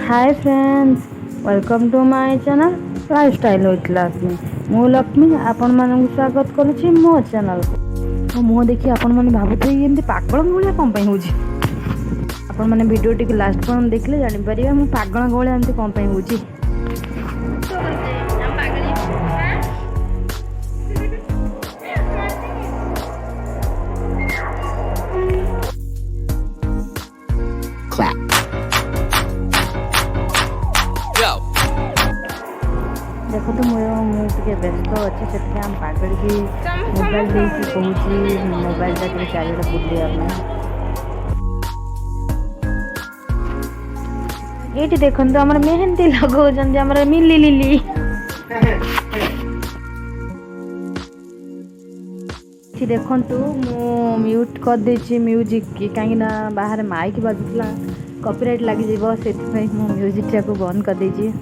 Hi friends, welcome to my channel lifestyle with Lakshmi. मु लक्ष्मी आपण मानक स्वागत करुच्ची मो चैनल को। मुह देखिए आपण मैंने भावुथे एमती पागल भाया कौन हो आपण मैंने वीडियो टी लास्ट पर्यंत देखले जापर मु पागल भाया एमती कौन हो। देखो तो मुझे व्यस्त अच्छे से आम पागल की मोबाइल देखिए कहूँ मोबाइल टा चारिड़े बुलेगा ये देखो तो आम मेहंदी लगाऊँ मिली लिली देखु मु म्यूट कर देछि म्यूजिक की कहीं बाहर माइक बाजुला कॉपीराइट लगी से म्यूजिक टाक बंद कर देछि।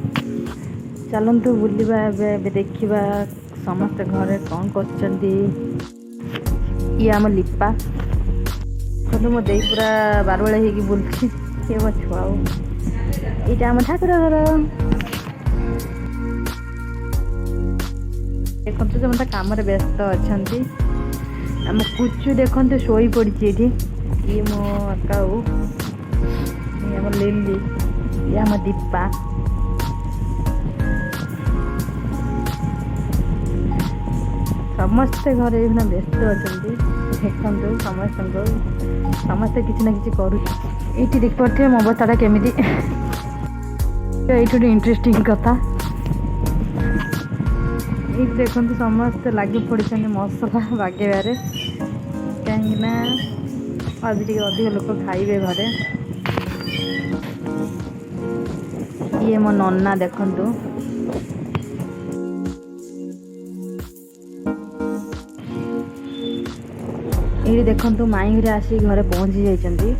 चलतु बुलवा देखा समस्त घरे कौन कर ये आम लिपा देखो मो दे पूरा बारबेला हो बुलची ये मो छुआ यहाँ आम ठाकुर घर देखो से मत कम व्यस्त अच्छा आम कुचु देखते शोई पड़ी ये ये मो अकाऊ ये आम लिली ये आम दीपा समस्ते घर व्यस्त अच्छा देखु समस्ते किसी ना कि करू ये देख पारे मो अवस्था केमी ये इंटरेस्टिंग कथा ये देखु समस्ते लगे पड़े मसला बागेबारे कहीं आज अधिक लोक खाइबे घरे ये मो नन्ना देखु ये देखु माई घरे आसिक घरे पहुँची जाइछन्ती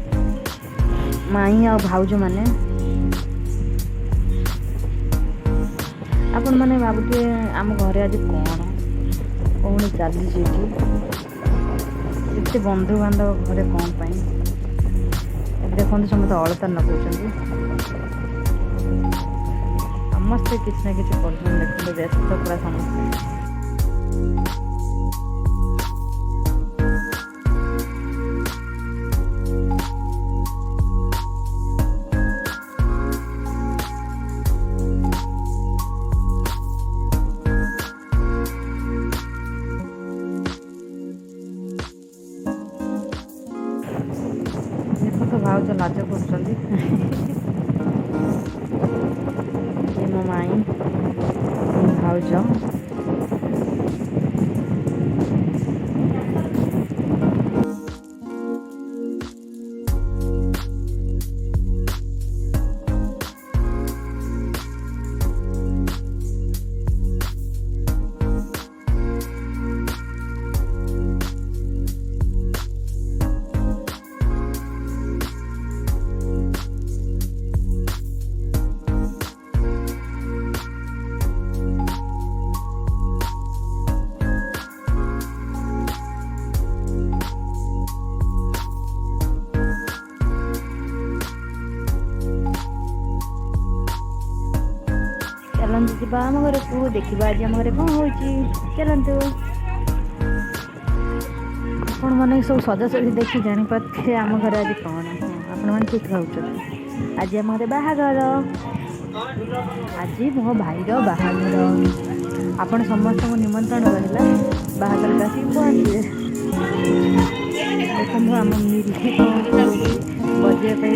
माई आ भाउज माने आपण माने भाबुते आम घरे आज कौन चली एत बंधु बांधव घरे कौन पाई देखो समस्त अलता नगौଛନ୍ତି समस्ते किसी ना किसी कर देखते व्यस्त पूरा समस्ते तो भाउज लाज कर मो माई भाउज चलतु जा आम घर को देखा आज आम घर कौन हो चलतु आपण मैंने सब सजासजी देखी जापारे आम घर आज कौन आपण मैंने ठीक कहते आज आम घर बाहागर आज मो भाईर बाहागर आपण समस्त निमंत्रण रहा बाहागर आसिक पहुँचे देखो आम मिली बजाई